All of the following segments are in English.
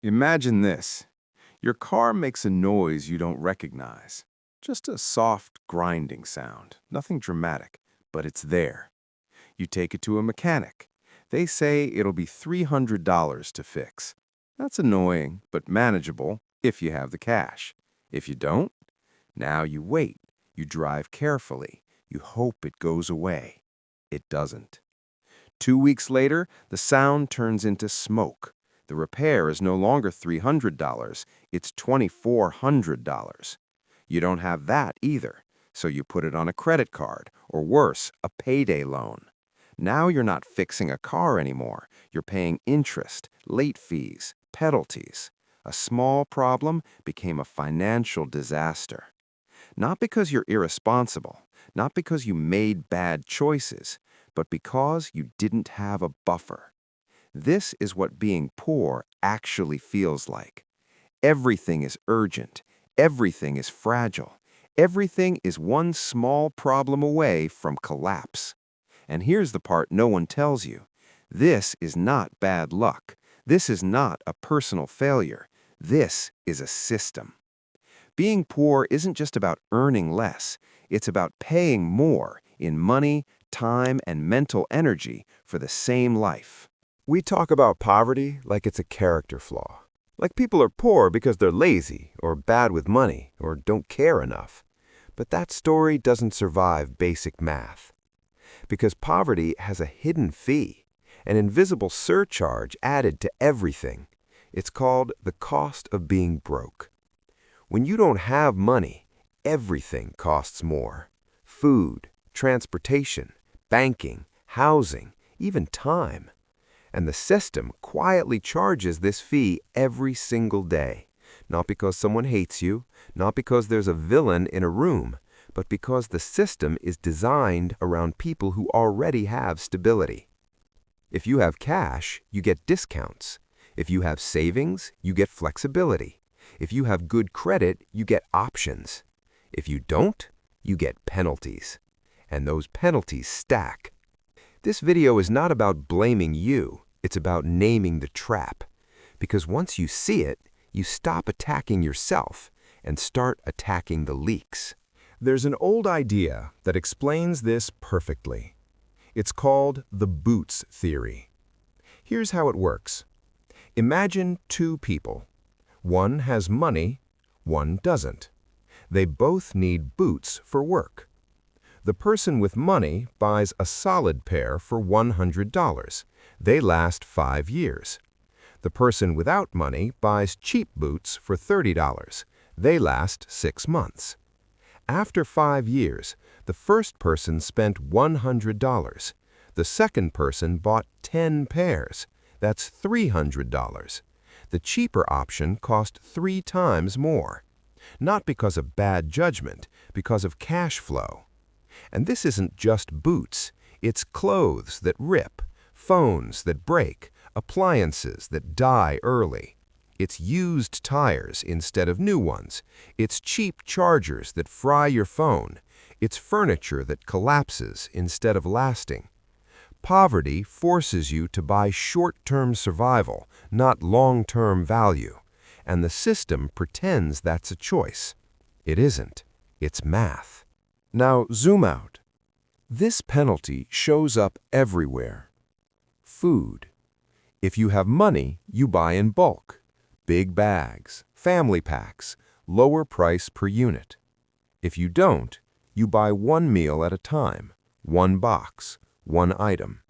Imagine this. Your car makes a noise you don't recognize. Just a soft, grinding sound. Nothing dramatic, but it's there. You take it to a mechanic. They say it'll be $300 to fix. That's annoying, but manageable if you have the cash. If you don't, now you wait. You drive carefully. You hope it goes away. It doesn't. 2 weeks later, the sound turns into smoke. The repair is no longer $300, it's $2,400. You don't have that either, so you put it on a credit card, or worse, a payday loan. Now you're not fixing a car anymore. You're paying interest, late fees, penalties. A small problem became a financial disaster. Not because you're irresponsible, not because you made bad choices, but because you didn't have a buffer. This is what being poor actually feels like. Everything is urgent. Everything is fragile. Everything is one small problem away from collapse. And here's the part no one tells you. This is not bad luck. This is not a personal failure. This is a system. Being poor isn't just about earning less. It's about paying more in money, time, and mental energy for the same life. We talk about poverty like it's a character flaw. Like people are poor because they're lazy, or bad with money, or don't care enough. But that story doesn't survive basic math. Because poverty has a hidden fee, an invisible surcharge added to everything. It's called the cost of being broke. When you don't have money, everything costs more. Food, transportation, banking, housing, even time. And the system quietly charges this fee every single day. Not because someone hates you, not because there's a villain in a room, but because the system is designed around people who already have stability. If you have cash, you get discounts. If you have savings, you get flexibility. If you have good credit, you get options. If you don't, you get penalties. And those penalties stack. This video is not about blaming you. It's about naming the trap. Because once you see it, you stop attacking yourself and start attacking the leaks. There's an old idea that explains this perfectly. It's called the boots theory. Here's how it works. Imagine two people. One has money, one doesn't. They both need boots for work. The person with money buys a solid pair for $100. They last 5 years. The person without money buys cheap boots for $30. They last 6 months. After 5 years, the first person spent $100. The second person bought 10 pairs. That's $300. The cheaper option cost 3 times more. Not because of bad judgment, because of cash flow. And this isn't just boots. It's clothes that rip, phones that break, appliances that die early. It's used tires instead of new ones. It's cheap chargers that fry your phone. It's furniture that collapses instead of lasting. Poverty forces you to buy short-term survival, not long-term value. And the system pretends that's a choice. It isn't. It's math. Now zoom out. This penalty shows up everywhere. Food. If you have money, you buy in bulk. Big bags, family packs, lower price per unit. If you don't, you buy one meal at a time, one box, one item.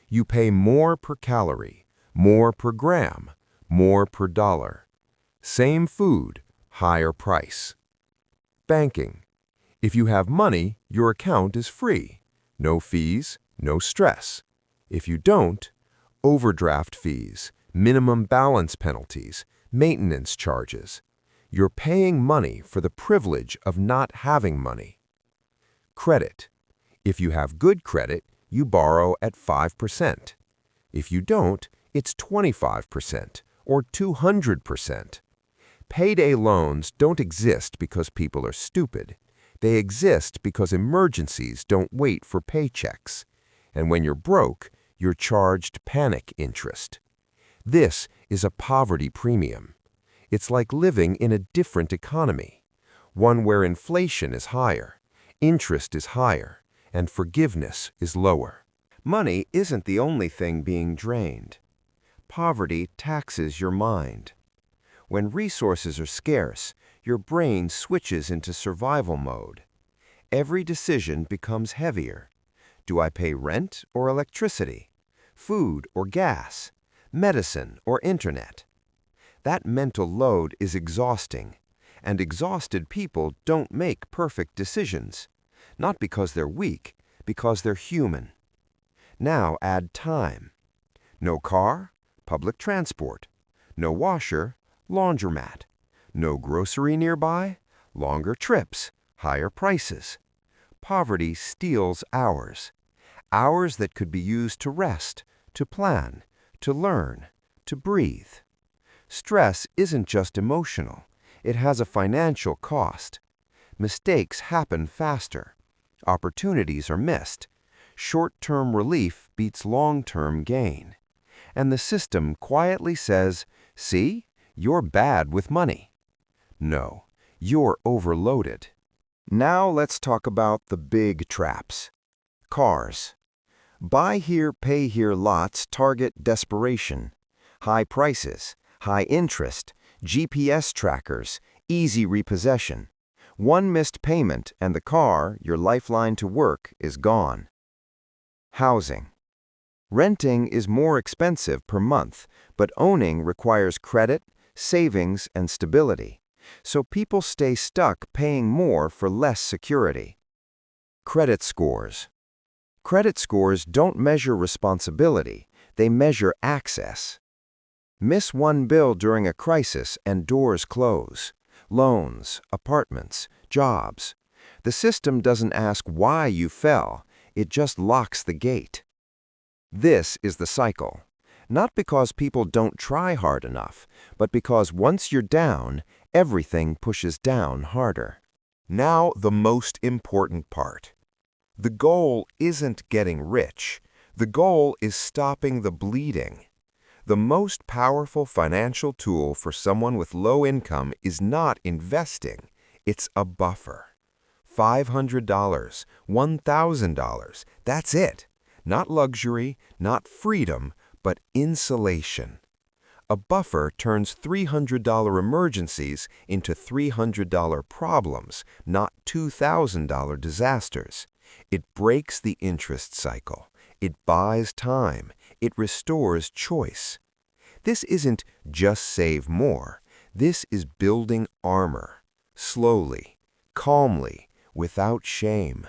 You pay more per calorie, more per gram, more per dollar. Same food, higher price. Banking. If you have money, your account is free. No fees, no stress. If you don't, overdraft fees, minimum balance penalties, maintenance charges. You're paying money for the privilege of not having money. Credit. If you have good credit, you borrow at 5%. If you don't, it's 25% or 200%. Payday loans don't exist because people are stupid. They exist because emergencies don't wait for paychecks. And when you're broke, you're charged panic interest. This is a poverty premium. It's like living in a different economy, one where inflation is higher, interest is higher, and forgiveness is lower. Money isn't the only thing being drained. Poverty taxes your mind. When resources are scarce, your brain switches into survival mode. Every decision becomes heavier. Do I pay rent or electricity? Food or gas? Medicine or internet? That mental load is exhausting, and exhausted people don't make perfect decisions, not because they're weak, because they're human. Now add time. No car? Public transport. No washer? Laundromat. No grocery nearby? Longer trips, higher prices. Poverty steals hours. Hours that could be used to rest, to plan, to learn, to breathe. Stress isn't just emotional. It has a financial cost. Mistakes happen faster. Opportunities are missed. Short-term relief beats long-term gain. And the system quietly says, "See, you're bad with money." No, you're overloaded. Now let's talk about the big traps. Cars. Buy here, pay here lots target desperation. High prices, high interest, GPS trackers, easy repossession. One missed payment and the car, your lifeline to work, is gone. Housing. Renting is more expensive per month, but owning requires credit, savings, and stability. So people stay stuck paying more for less security. Credit scores. Credit scores don't measure responsibility, they measure access. Miss one bill during a crisis and doors close. Loans, apartments, jobs. The system doesn't ask why you fell, it just locks the gate. This is the cycle. Not because people don't try hard enough, but because once you're down, everything pushes down harder. Now the most important part. The goal isn't getting rich. The goal is stopping the bleeding. The most powerful financial tool for someone with low income is not investing, it's a buffer. $500, $1,000, that's it. Not luxury, not freedom, but insulation. A buffer turns $300 emergencies into $300 problems, not $2,000 disasters. It breaks the interest cycle. It buys time. It restores choice. This isn't just save more. This is building armor. Slowly, calmly, without shame.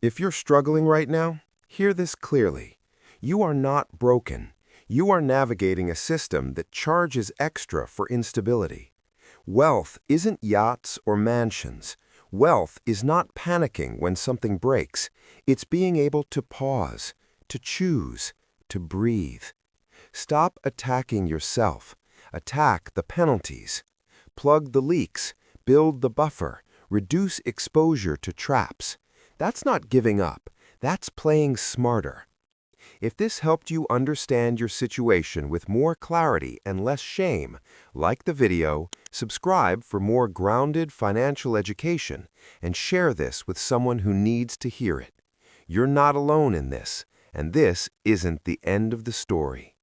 If you're struggling right now, hear this clearly. You are not broken. You are navigating a system that charges extra for instability. Wealth isn't yachts or mansions. Wealth is not panicking when something breaks. It's being able to pause, to choose, to breathe. Stop attacking yourself. Attack the penalties. Plug the leaks. Build the buffer. Reduce exposure to traps. That's not giving up. That's playing smarter. If this helped you understand your situation with more clarity and less shame, like the video, subscribe for more grounded financial education, and share this with someone who needs to hear it. You're not alone in this, and this isn't the end of the story.